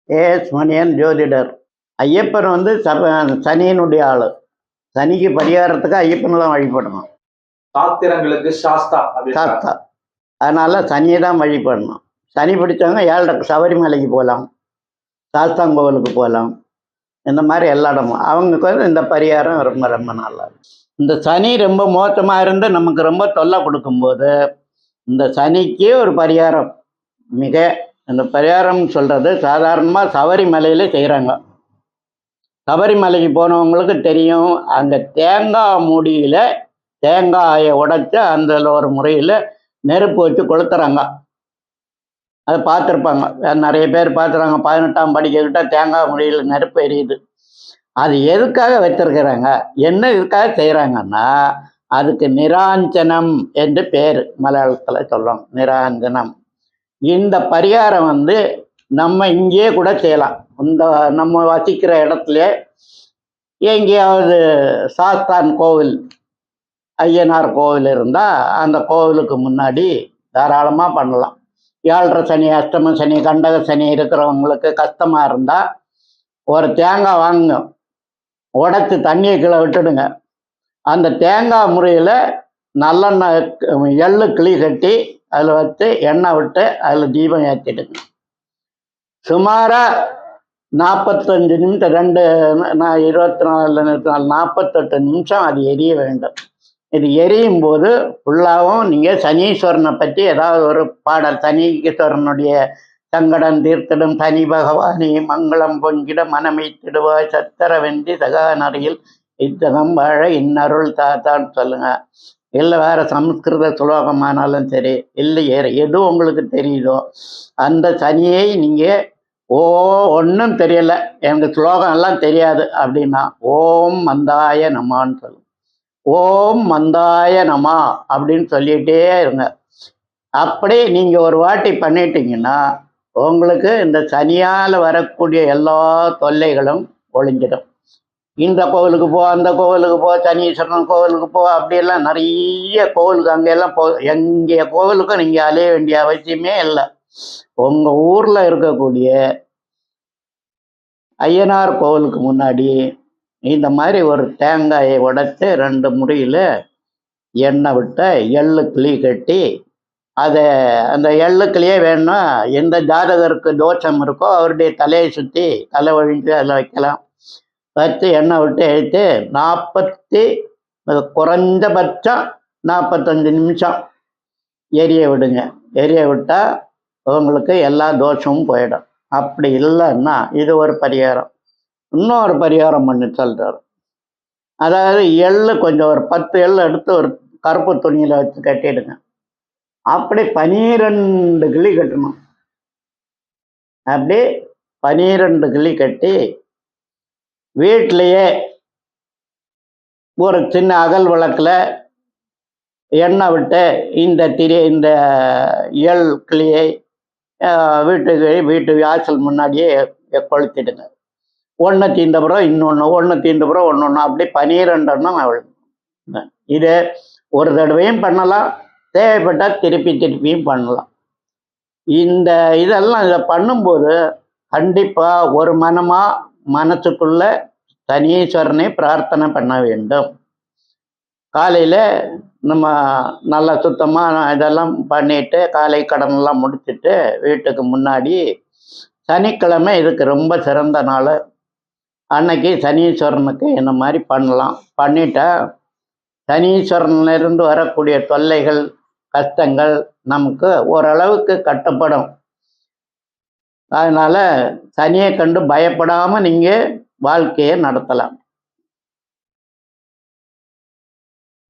As Maniyan ஜோதிடர். ஐயப்பன் வந்து சனியினுடைய ஆளு. சனிக்கு பரிகாரத்துக்கு ஐயப்பனை தான் வழிபடணும். சாஸ்திரங்களுக்கு சாஸ்தா. அதனால சனியை தான் வழிபடணும். சனி பிடிச்சவங்க 7 சபரிமலைக்கு போகலாம், சாஸ்தாங்கோவிலுக்கு போகலாம், இந்த மாதிரி எல்லா இடமும். அவங்களுக்கு வந்து இந்த பரிகாரம் ரொம்ப ரொம்ப நல்லா இருக்கும். இந்த சனி ரொம்ப மோசமாக இருந்து நமக்கு ரொம்ப தொல்லை கொடுக்கும்போது இந்த சனிக்கு ஒரு பரிகாரம் இந்த பரிகாரம் சொல்கிறது சாதாரணமாக சபரிமலையில் செய்கிறாங்க. சபரிமலைக்கு போனவங்களுக்கு தெரியும், அங்கே தேங்காய் மூடியில் தேங்காயை உடைச்சி அந்த ஒரு முறையில் நெருப்பு வச்சு கொளுத்துறாங்க. அதை பார்த்துருப்பாங்க, நிறைய பேர் பார்த்துறாங்க. 18ஆம் படிக்கிட்ட தேங்காய் மூடியில் நெருப்பு எரியுது. அது எதுக்காக வச்சிருக்கிறாங்க, என்ன இதுக்காக செய்கிறாங்கன்னா, அதுக்கு நிராஞ்சனம் என்று பேர் மலையாளத்தில் சொல்லுவாங்க, நிராஞ்சனம். இந்த பரிகாரம் வந்து நம்ம இங்கேயே கூட செய்யலாம். இந்த நம்ம வசிக்கிற இடத்துல எங்கேயாவது சாஸ்தான் கோவில், ஐயனார் கோவில் இருந்தால் அந்த கோவிலுக்கு முன்னாடி தாராளமாக பண்ணலாம். 7.5 சனி, அஷ்டம சனி, கண்டக சனி இருக்கிறவங்களுக்கு கஷ்டமாக இருந்தால் ஒரு தேங்காய் வாங்குங்க, உடைச்சி தண்ணியை கீழே விட்டுடுங்க. அந்த தேங்காய் முறையில் நல்லெண்ணெய் எள்ளு கிளி கட்டி அதில் வச்சு எண்ணெய் விட்டு அதில் தீபம் ஏற்றிடுங்க. சுமாராக 45 நிமிஷம், 24 48 நிமிஷம் அது எரிய வேண்டும். இது எரியும் போது ஃபுல்லாகவும் நீங்கள் சனீஸ்வரனை பற்றி ஏதாவது ஒரு பாடல், சனீஸ்வரனுடைய சங்கடம் தீர்த்திடும் சனி பகவானி மங்களம் பொங்கிட மனமை திடுவாய் சத்தர வெந்தி சகாநரையில் இத்தகம் வாழ இன்னருள் தாத்தான்னு சொல்லுங்க. இல்லை வேறு சமஸ்கிருத சுலோகமானாலும் சரி, இல்லை எது உங்களுக்கு தெரியுதோ அந்த சனியை நீங்கள் ஒன்றும் தெரியலை, எனக்கு ஸ்லோகம் எல்லாம் தெரியாது அப்படின்னா ஓம் மந்தாய நமான்னு சொல்லுங்க. ஓம் மந்தாய நமா அப்படின்னு சொல்லிகிட்டே இருங்க. அப்படி நீங்கள் ஒரு வாட்டி பண்ணிட்டீங்கன்னா உங்களுக்கு இந்த சனியால் வரக்கூடிய எல்லா தொல்லைகளும் ஒழிஞ்சிடும். இந்த கோவிலுக்கு போ, அந்த கோவிலுக்கு போ, சனீஸ்வரன் கோவிலுக்கு போ, அப்படியெல்லாம் நிறைய கோவிலுக்கு அங்கெல்லாம் எங்கே கோவிலுக்கும் நீங்கள் அலைய வேண்டிய அவசியமே இல்லை. உங்கள் ஊரில் இருக்கக்கூடிய ஐயனார் கோவிலுக்கு முன்னாடி இந்த மாதிரி ஒரு தேங்காயை உடைச்சி 2 முறையில் எண்ணெய் விட்டு எள்ளு கிளி கட்டி அதை அந்த எள்ளுக்கிளியே வேணும்னா எந்த ஜாதகருக்கு தோஷம் இருக்கோ அவருடைய தலையை சுற்றி தலை ஒழிஞ்சு அதில் வைக்கலாம். வச்சு எண்ணெய் விட்டு எடுத்து குறைஞ்சபட்சம் 45 நிமிஷம் எரிய விடுங்க. எரிய விட்டால் உங்களுக்கு எல்லா தோஷமும் போயிடும். அப்படி இல்லைன்னா இது ஒரு பரிகாரம். இன்னொரு பரிகாரம் பண்ணி சொல்கிறார். அதாவது எள்ளு கொஞ்சம் ஒரு 10 எள்ளு எடுத்து ஒரு கருப்பு துணியில் வச்சு கட்டிடுங்க. அப்படி 12 கிளி கட்டணும். அப்படி 12 கிளி கட்டி வீட்டிலையே ஒரு சின்ன அகல் விளக்கில் எண்ணெய் விட்டு இந்த எள் கிளியை வீட்டு வாசல் முன்னாடியே கொளுத்திடுங்க. ஒன்று தீர்ந்தப்புறம் இன்னொன்று, ஒன்று தீர்ந்தப்புறம் ஒன்று, அப்படி 12 எண்ணம் விழுங்க. இது ஒரு தடவையும் பண்ணலாம், தேவைப்பட்டால் திருப்பியும் பண்ணலாம். இதெல்லாம் இதை பண்ணும்போது கண்டிப்பாக ஒரு மனசுக்குள்ள சனீஸ்வரனை பிரார்த்தனை பண்ண வேண்டும். காலையில் நம்ம நல்லா சுத்தமாக இதெல்லாம் பண்ணிட்டு காலை கடனெல்லாம் முடிச்சுட்டு வீட்டுக்கு முன்னாடி சனிக்கிழமை இதுக்கு ரொம்ப சிறந்த நாள். அன்னைக்கு சனீஸ்வரனுக்கு இந்த மாதிரி பண்ணலாம். பண்ணிட்டா சனீஸ்வரனிலிருந்து வரக்கூடிய தொல்லைகள், கஷ்டங்கள் நமக்கு ஓரளவுக்கு கட்டுப்படும். அதனால் சனியை கண்டு பயப்படாமல் நீங்கள் வாழ்க்கையை நடத்தலாம்.